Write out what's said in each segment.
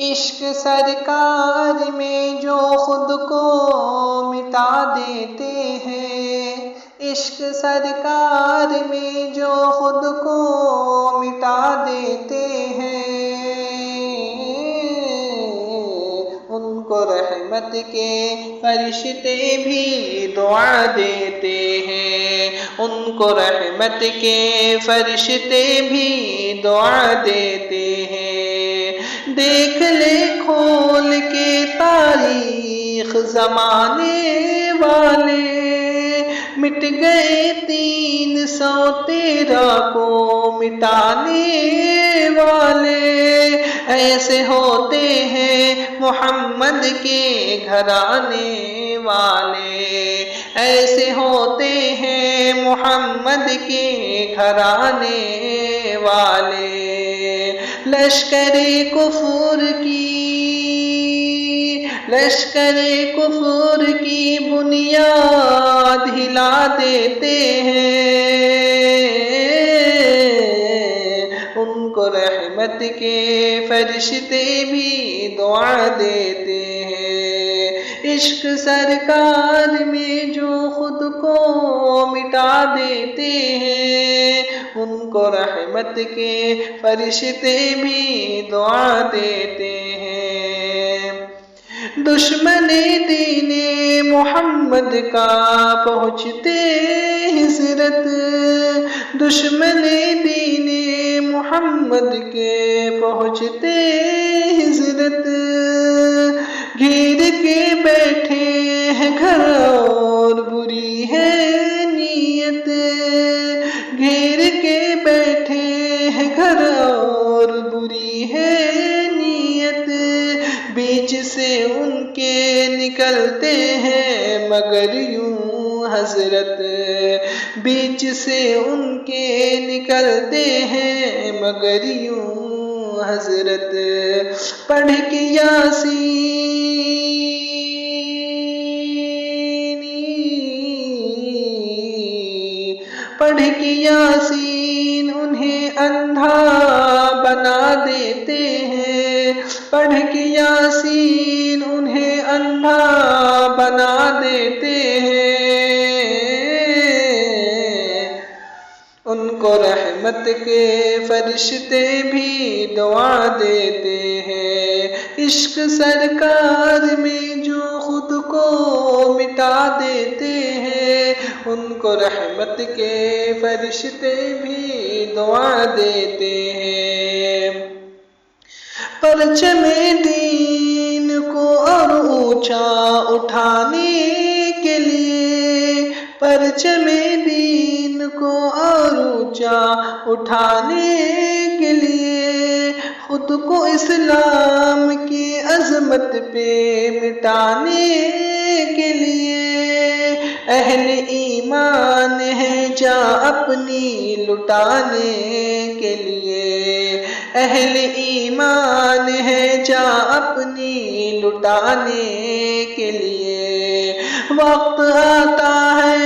عشق سرکار میں جو خود کو مٹا دیتے ہیں، عشق سرکار میں جو خود کو مٹا دیتے ہیں، ان کو رحمت کے فرشتے بھی دعا دیتے ہیں، ان کو رحمت کے فرشتے بھی دعا دیتے ہیں۔ دیکھ لے کھول کے تاریخ زمانے والے، مٹ گئے 313 کو مٹانے والے، ایسے ہوتے ہیں محمد کے گھرانے والے، ایسے ہوتے ہیں محمد کے گھرانے والے۔ لشکر کفر کی بنیاد ہلا دیتے ہیں، ان کو رحمت کے فرشتے بھی دعا دیتے ہیں۔ عشق سرکار میں جو خود کو مٹا دیتے ہیں، ان کو رحمت کے فرشتے بھی دعا دیتے ہیں۔ دشمن دین محمد کا پہنچتے ہجرت، دشمن دین محمد کے پہنچتے ہجرت، گھیر کے بیٹھے ہیں گھر اور بری ہے نیت، گھیر کے بیٹھے ہیں گھر اور بری ہے نیت، بیچ سے ان کے نکلتے ہیں مگر یوں حضرت، بیچ سے ان کے نکلتے ہیں مگر یوں حضرت۔ پڑھ کے یاسین انہیں اندھا بنا دیتے ہیں، پڑھ کے یاسین انہیں اندھا بنا دیتے ہیں، ان کو رحمت کے فرشتے بھی دعا دیتے ہیں۔ عشق سرکار میں جو خود کو مٹا دیتے ہیں، ان کو رحمت کے فرشتے بھی دعا دیتے ہیں۔ پرچم دین کو اور اونچا اٹھانے کے لیے، پرچم دین کو اور اونچا اٹھانے کے لیے، خود کو اسلام کی عظمت پہ مٹانے کے لیے، اہل ایمان ہے جاں اپنی لٹانے کے لیے، اہل ایمان ہے جاں اپنی لٹانے کے لیے، وقت آتا ہے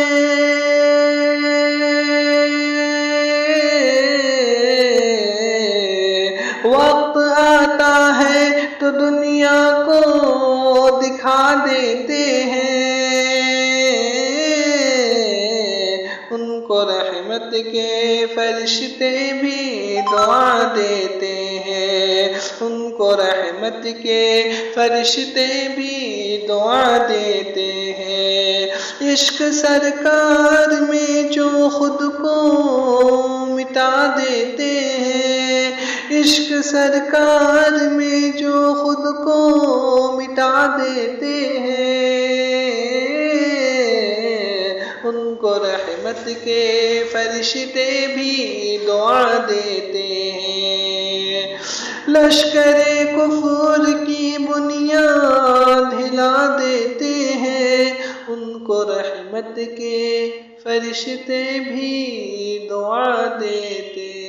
تو دنیا کو دکھا دیتے ہیں، ان کو رحمت کے فرشتے بھی دعا دیتے ہیں، ان کو رحمت کے فرشتے بھی دعا دیتے ہیں۔ عشق سرکار میں جو خود کو مٹا دیتے ہیں، عشق سرکار میں جو خود کو مٹا دیتے ہیں، ان کو رحمت کے فرشتے بھی دعا دیتے ہیں۔ لشکر کفر کی بنیاد ہلا دیتے ہیں، ان کو رحمت کے فرشتے بھی دعا دیتے ہیں۔